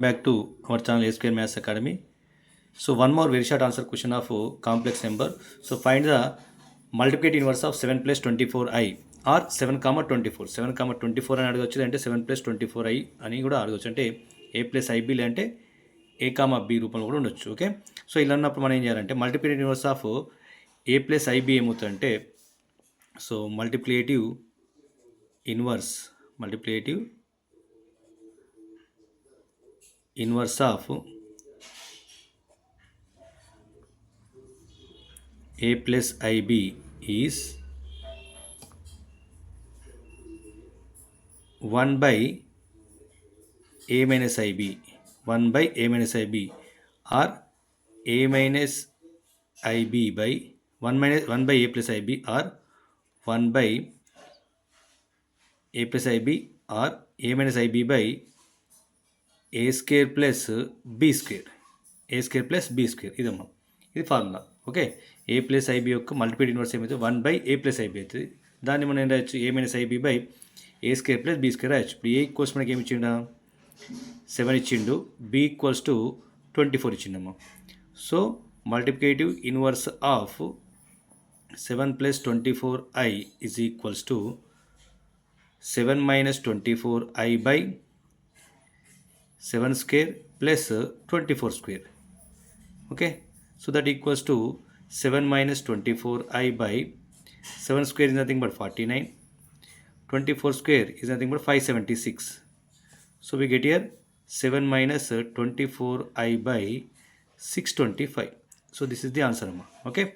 Back to our channel A Square Maths Academy. So one more very short answer question of complex number. So find the multiplicative inverse of 7 plus 24i or 7 comma 24. 7 comma 24 అని అడగచ్చు, అంటే 7 plus 24i అని కూడా అడగచ్చు. అంటే a plus ib అంటే a comma b రూపంలో కూడా ఉండొచ్చు. ఓకే, సో ఇలా ఉన్నప్పుడు మనం ఏం చేయాలంటే multiplicative inverse of a plus ib ఏమవుతుందంటే, so multiplicative inverse of a plus ib is 1 by a minus ib, 1 by a minus ib, or a minus ib by 1 by a plus ib, or 1 by a plus ib, or a minus ib by a square plus b square, a square plus b square. ఇదమ్మా, ఇది formula. Okay, ఏ plus IB యొక్క multiplicative inverse ఏమైతే 1 by a plus ib అవుతుంది. దాన్ని మనం ఏం రాయొచ్చు, a minus ib by a square plus b square రాయొచ్చు. ఇప్పుడు ఏ ఈక్వల్స్ మనకి ఏమి ఇచ్చిండా, 7 ఇచ్చిండు, బి ఈక్వల్స్ టు 24 ఇచ్చిండమ్మా. So multiplicative inverse of 7 plus 24i is equals to 7 minus 24i by 7 square plus 24 square. Okay, so that equals to 7 minus 24i by 7 square is nothing but 49, 24 square is nothing but 576. So we get here 7 minus 24i by 625. So this is the answer. Okay,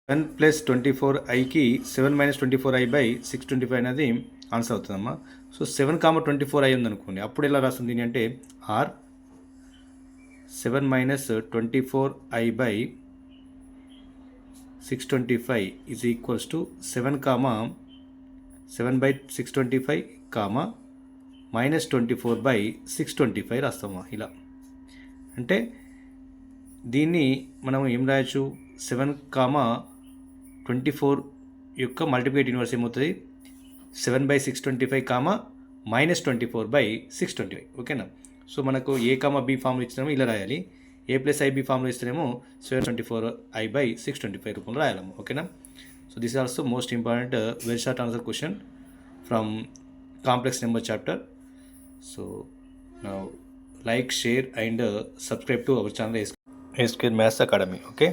7 plus 24iకి 7 minus 24i by 625 అనేది answer అవుతుందమ్మా. So 7 comma 24i ఉందనుకోండి, అప్పుడు ఎలా రాస్తుంది అంటే are 7 minus 24i by 625 is equals to 7 comma 7 by 625 comma minus 24 by 625 రాస్తామా. ఇలా అంటే దీన్ని మనం ఏం రాయొచ్చు, 7 కామా 24 యొక్క మల్టిప్లికేటివ్ ఇన్వర్స్ ఏమవుతుంది, 7 by 625 కామా మైనస్ 24 by 625. ఓకేనా, సో మనకు ఏ కామా బి ఫామ్లో ఇచ్చినామో ఇలా రాయాలి, ఏ ప్లస్ ఐబి ఫామ్లో ఇస్తేనేమో 724i by 625 రూపంలో రాయాలము. ఓకేనా, so this also most important very short answer question from complex number chapter. So now like, share and subscribe to our channel A Square Maths Academy. Okay.